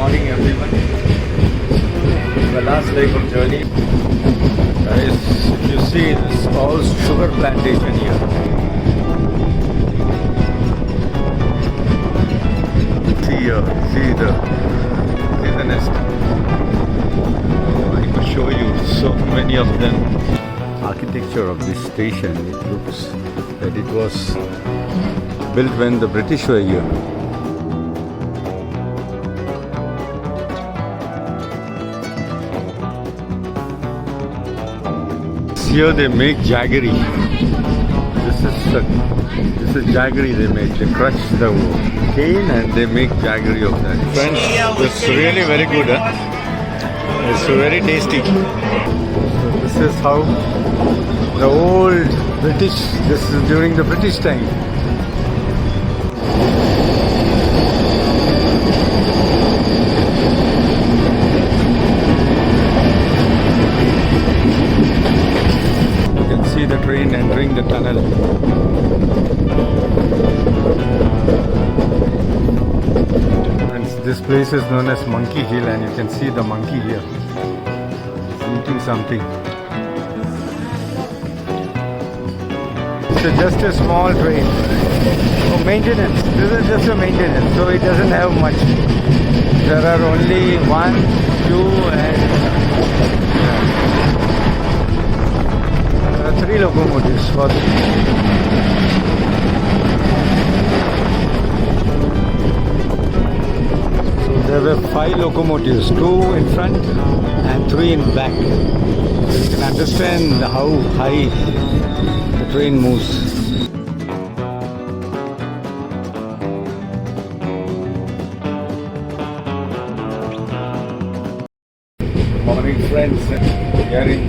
morning everyone. The last leg of journey. Guys, if you see, this all sugar plantation here. See the nest. I could show you so many of them. Architecture of this station, it looks that it was built when the British were here. Here they make jaggery. This is jaggery they make. They crush the cane and they make jaggery of that. Friends, it's really very good. It's very tasty. So this is how the old British. This is during the British time. See the train entering the tunnel. And this place is known as Monkey Hill, and you can see the monkey here. It's eating something. It's just a small train. Oh, maintenance. This is just a maintenance, so it doesn't have much. There are only 1, 2 and 3 locomotives for this. So there were 5 locomotives, 2 in front and 3 in back. You can understand how high the train moves. Good morning friends. We are in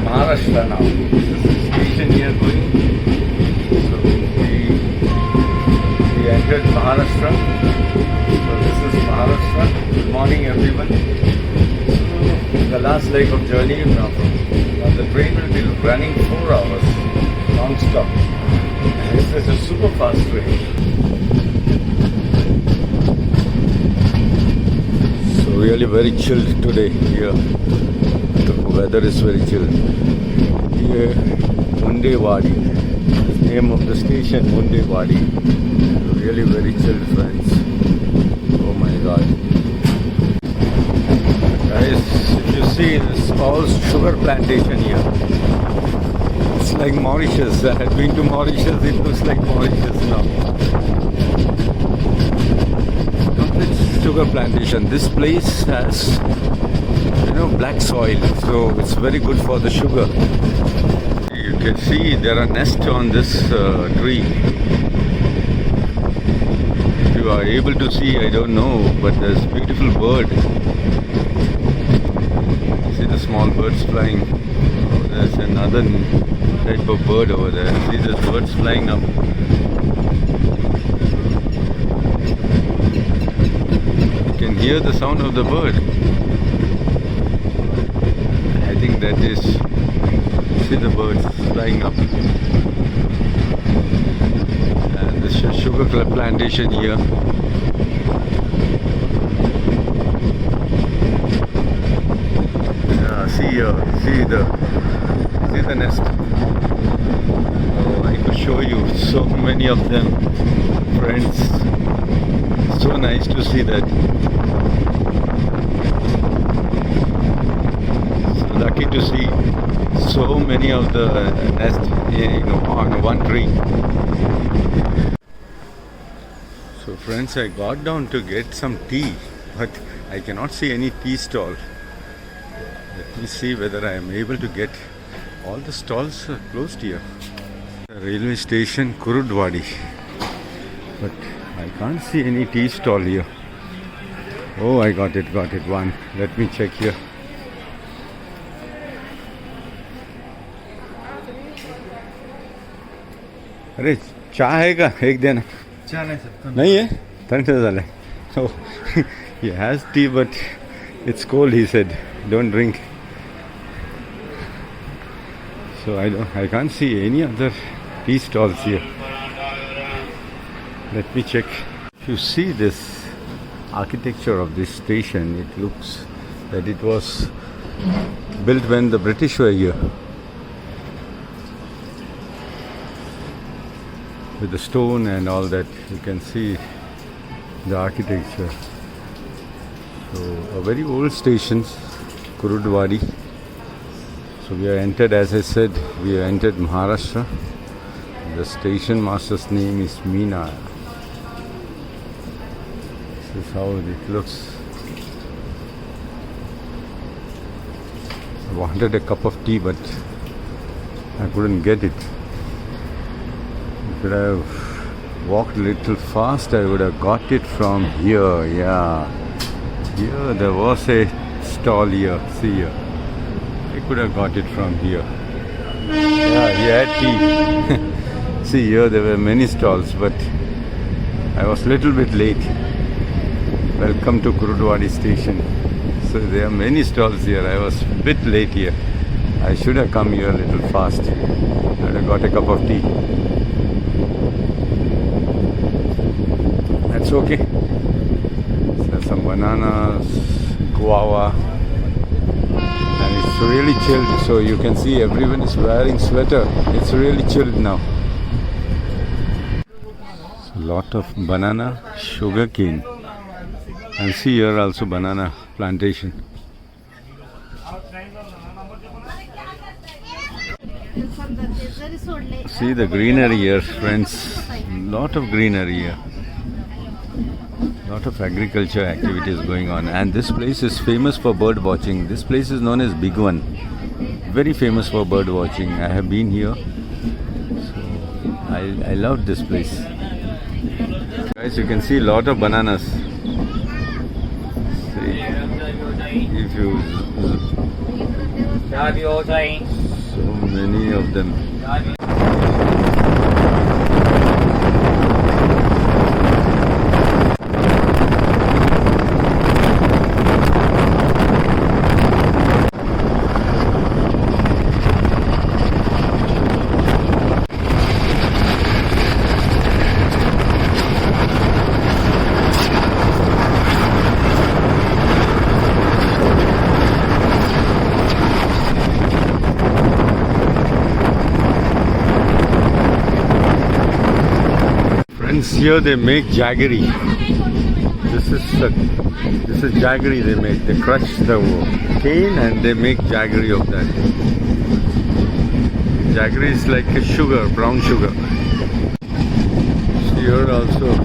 Maharashtra now. This is the station we are going. So we entered Maharashtra. So this is Maharashtra. Good morning everyone. The last leg of journey now. The train will be running 4 hours non-stop. This is a super fast train. So really very chilled today here. The weather is very chill. Here, Mundewadi. The name of the station, Mundewadi. Really very chill, friends. Oh my God. Guys, if you see, this all sugar plantation here. It's like Mauritius. I had been to Mauritius. It looks like Mauritius now. Complete sugar plantation. This place has black soil, so it's very good for the sugar. You can see there are nests on this tree. If you are able to see, I don't know, but there's a beautiful bird. See the small birds flying. Oh, there's another type of bird over there. See the birds flying up. You can hear the sound of the bird. I think that is, see the birds flying up. And the sugar plantation here. See the nest. Oh, I could show you so many of them, friends. So nice to see that. Lucky to see so many of the nests, on one tree. So friends, I got down to get some tea, but I cannot see any tea stall. Let me see whether I am able to get. All the stalls are closed here. The railway station, Kurudwadi, but I can't see any tea stall here. Oh, I got it one. Let me check here. अरे चाय है का एक देना चाय नहीं है ठंड से डाले so he has tea but it's cold, he said. Don't drink. So I can't see any other tea stalls here. Let me check. If you see this architecture of this station, it looks that it was built when the British were here. With the stone and all that, you can see the architecture. So a very old station, Kurudwadi. So we have entered, as I said, we have entered Maharashtra. The station master's name is Meena. This is how it looks. I wanted a cup of tea, but I couldn't get it. If I have walked a little fast, I would have got it from here. Yeah, here there was a stall here. See here, I could have got it from here. Yeah, he had tea. See here, there were many stalls, but I was a little bit late. Welcome to Kurudwadi station. So there are many stalls here. I was a bit late here. I should have come here a little fast. I would have got a cup of tea. That's okay. So some bananas, guava, and it's really chilled. So you can see everyone is wearing sweater. It's really chilled now. So lot of banana, sugar cane, and see here also banana plantation. See the greenery here, friends. Lot of greenery here. Lot of agriculture activities going on, and this place is famous for bird watching. This place is known as Big One. Very famous for bird watching. I have been here, so I love this place. Guys, you can see lot of bananas. See, if you so many of them. Here they make jaggery. This is jaggery they make. They crush the cane and they make jaggery of that. Jaggery is like a sugar, brown sugar. Here also,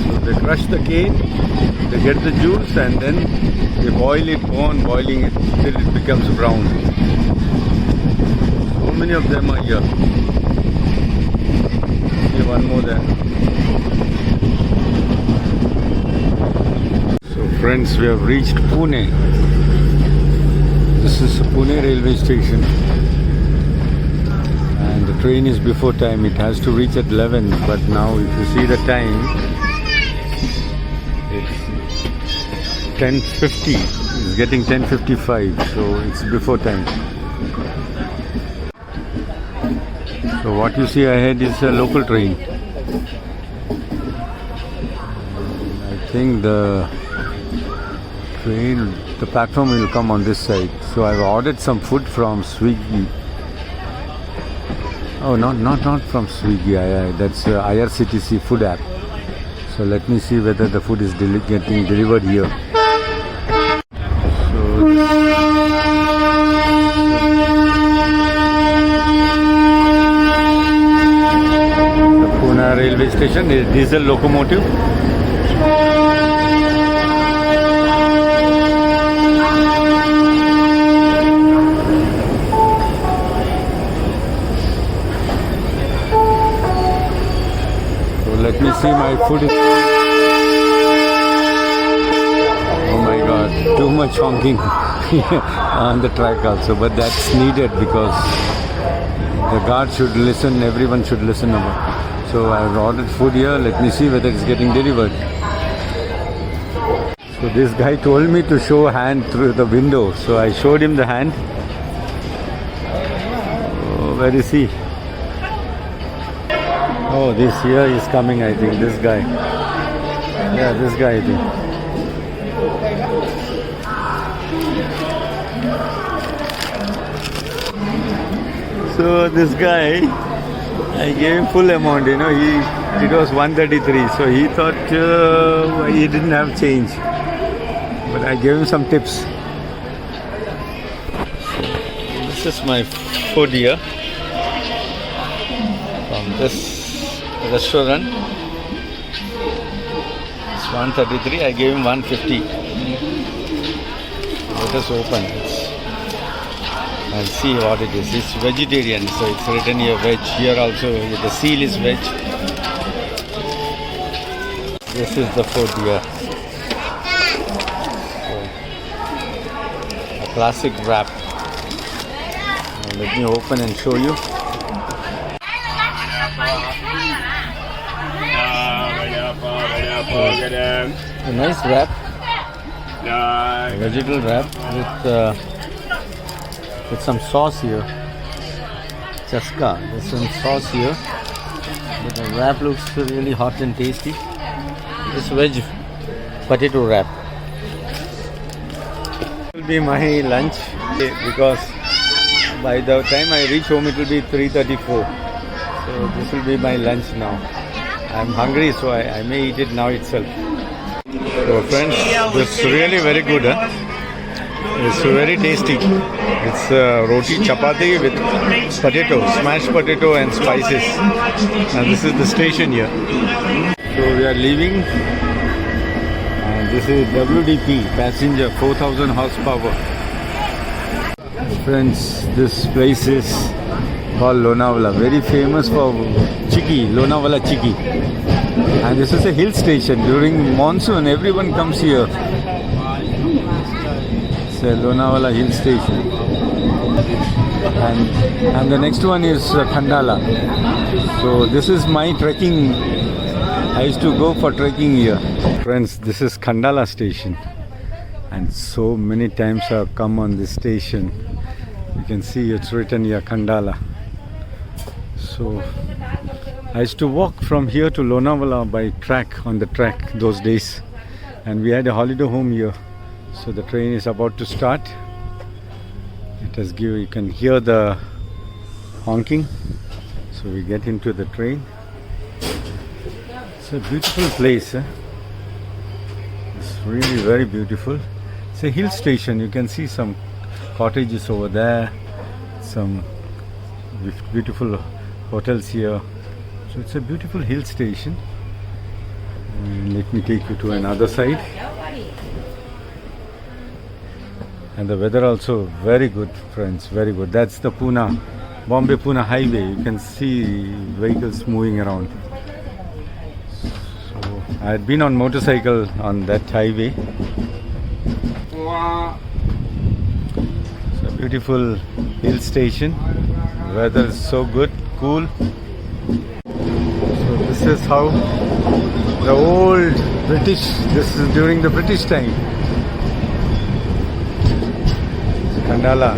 so they crush the cane, they get the juice, and then they boil it, go on boiling it till it becomes brown. So many of them are here. One more there. So friends, we have reached Pune. This is Pune railway station, and the train is before time. It has to reach at 11, but now if you see the time, it's 10:50. It's getting 10:55, so it's before time. So what you see ahead is a local train. I think the platform will come on this side. So I've ordered some food from Swiggy. Oh, not from Swiggy. That's IRCTC food app. So let me see whether the food is getting delivered here. Railway station is diesel locomotive. So let me see my food. Oh my god, too much honking on the track also, but that's needed because the guard should listen, everyone should listen about. So I've ordered food here. Let me see whether it's getting delivered. So this guy told me to show hand through the window. So I showed him the hand. Oh, where is he? Oh, this here is coming, I think, this guy. Yeah, this guy I think. So this guy, I gave him full amount, you know, it was 133, so he thought he didn't have change. But I gave him some tips. This is my food here from this restaurant. It's 133, I gave him 150. Let us open it and see what it is. It's vegetarian, so it's written here veg. Here also the seal is veg. This is the food here. So, a classic wrap. Now let me open and show you. A nice wrap. A vegetable wrap with some sauce here. Chaska. There's some sauce here. But the wrap looks really hot and tasty. It's veg potato wrap. It will be my lunch because by the time I reach home it will be 3:34. So this will be my lunch now. I'm hungry, so I may eat it now itself. So friends, this is really very good. It's very tasty. It's roti chapati with potato, smashed potato and spices. And this is the station here. So we are leaving. And this is WDP passenger 4000 horsepower. Friends, this place is called Lonavala. Very famous for chikki, Lonavala chikki. And this is a hill station. During monsoon, everyone comes here. It's a Lonavala hill station. And the next one is Khandala. So this is my trekking. I used to go for trekking here. Friends, this is Khandala station. And so many times I've come on this station. You can see it's written here Khandala. So I used to walk from here to Lonavala by track, on the track those days. And we had a holiday home here. So the train is about to start. You can hear the honking. So we get into the train. It's a beautiful place. It's really very beautiful. It's a hill station. You can see some cottages over there. Some beautiful hotels here. So it's a beautiful hill station. And let me take you to another side. And the weather also very good, friends, very good. That's the Bombay-Pune highway. You can see vehicles moving around. So I had been on motorcycle on that highway. It's a beautiful hill station. Weather is so good, cool. So this is how the old British, this is during the British time. Khandala.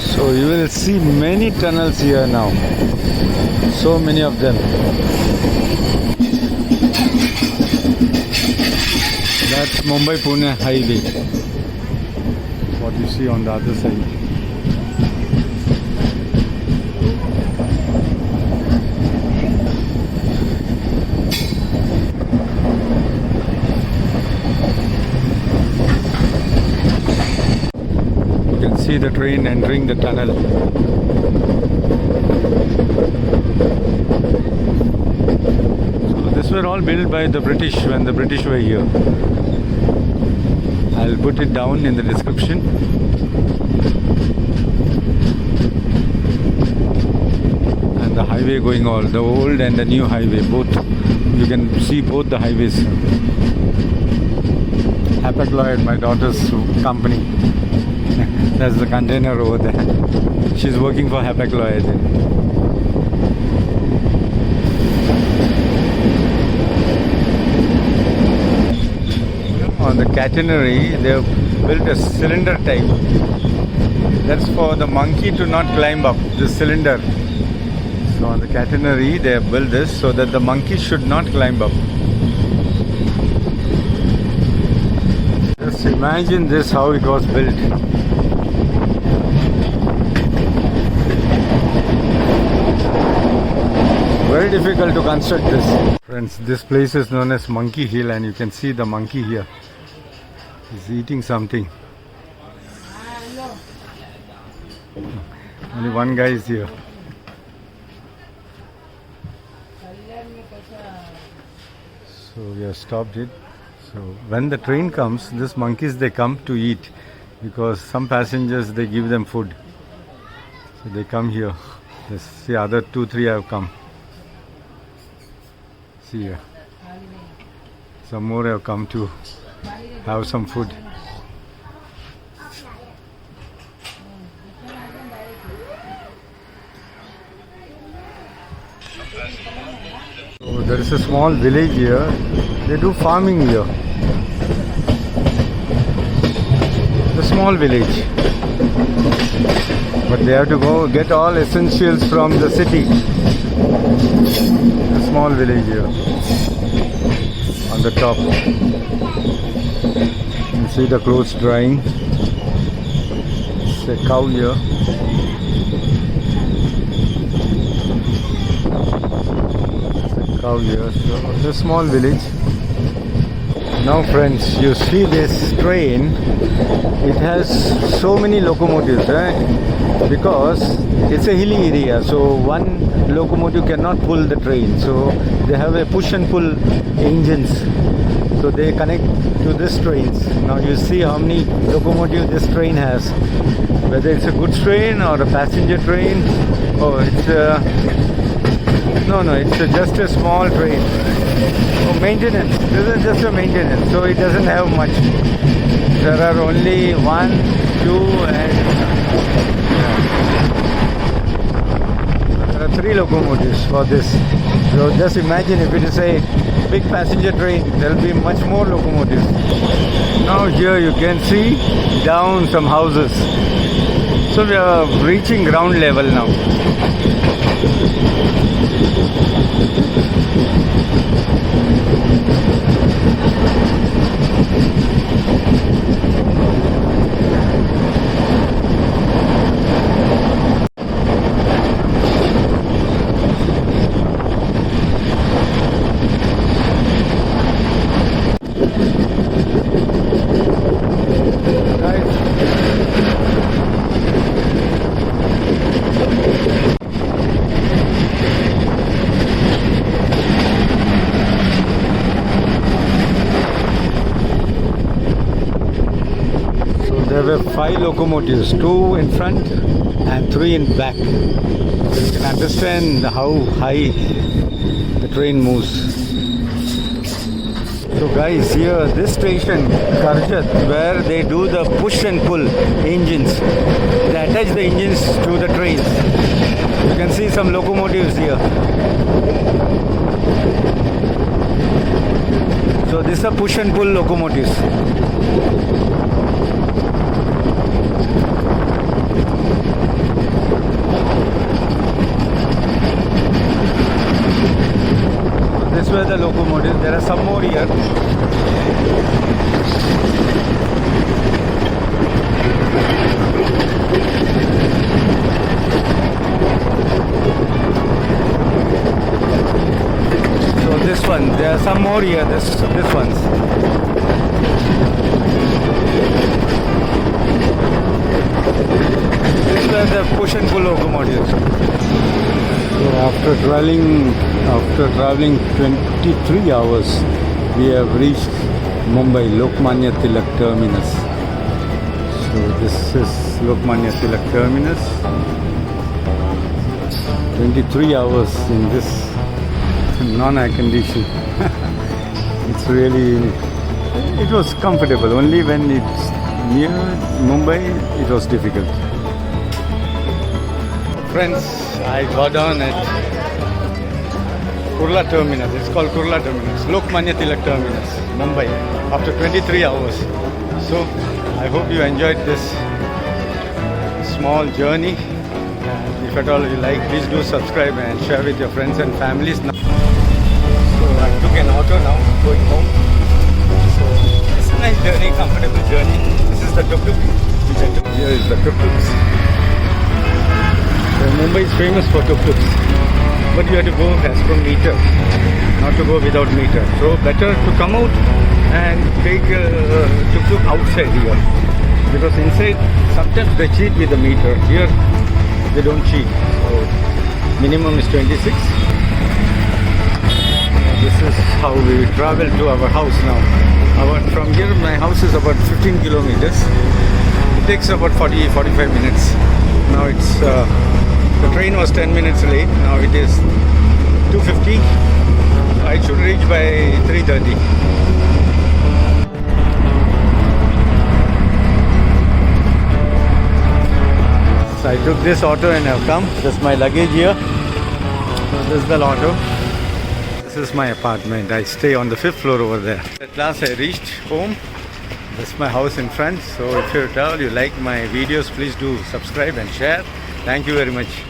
So you will see many tunnels here now. So many of them. That's Mumbai-Pune highway. What you see on the other side. You can see the train entering the tunnel. So these were all built by the British when the British were here. I'll put it down in the description. And the highway going all, the old and the new highway, both. You can see both the highways. Hapag-Lloyd, my daughter's company. That's the container over there. She's working for Hapag-Lloyd. catenary, they've built a cylinder type. That's for the monkey to not climb up the cylinder. So on the catenary, they have built this so that the monkey should not climb up. Just imagine this, how it was built. Very difficult to construct this. Friends, this place is known as Monkey Hill, and you can see the monkey here. He's eating something. Only one guy is here. So we have stopped it. So when the train comes, these monkeys, they come to eat, because some passengers, they give them food. So they come here. Let's see, other 2-3 have come. See here. Some more have come to have some food. So there is a small village here. They do farming here. A small village. But they have to go get all essentials from the city. A small village here. On the top. You see the clothes drying. It's a cow here. Cow here. So it's a small village. Now friends, you see this train, it has so many locomotives, because it's a hilly area, so one locomotive cannot pull the train, so they have a push and pull engines, so they connect to this trains. Now you see how many locomotives this train has, whether it's a goods train or a passenger train. Oh, it's it's just a small train. Oh, maintenance. This is just a maintenance, so it doesn't have much. There are only 1, 2, and there are 3 locomotives for this. So just imagine if it is a big passenger train, there will be much more locomotives. Now here you can see down some houses. So we are reaching ground level now. There were 5 locomotives, 2 in front and 3 in back. You can understand how high the train moves. So guys, here this station, Karjat, where they do the push and pull engines. They attach the engines to the trains. You can see some locomotives here. So these are push and pull locomotives. This were the locomotives. There are some more here. So this one, there are some more here. This ones. These were the push and pull locomotives. So after traveling 23 hours, we have reached Mumbai Lokmanya Tilak terminus. So this is Lokmanya Tilak terminus. 23 hours in this non-air condition. It's really, it was comfortable. Only when it's near Mumbai, it was difficult. Friends, I got on at Kurla terminus. It's called Kurla terminus. Lokmanya Tilak terminus, Mumbai. After 23 hours. So I hope you enjoyed this small journey. And if at all you like, please do subscribe and share with your friends and families. So I took an auto now, going home. So it's a nice journey, comfortable journey. This is the tuk-tuk which I took. Here is the tuk-tuks. So Mumbai is famous for tuk-tuks. But you have to go as per meter, not to go without meter. So better to come out and take tuk-tuk outside here. Because inside, sometimes they cheat with the meter. Here, they don't cheat. So minimum is 26. This is how we travel to our house now. From here, my house is about 15 kilometers. It takes about 40-45 minutes. Now it's the train was 10 minutes late. Now it is 2:50. I should reach by 3:30. So I took this auto and I've come. This is my luggage here. So this is the auto. This is my apartment. I stay on the 5th floor over there. At last I reached home. This is my house in front. So if you like my videos, please do subscribe and share. Thank you very much.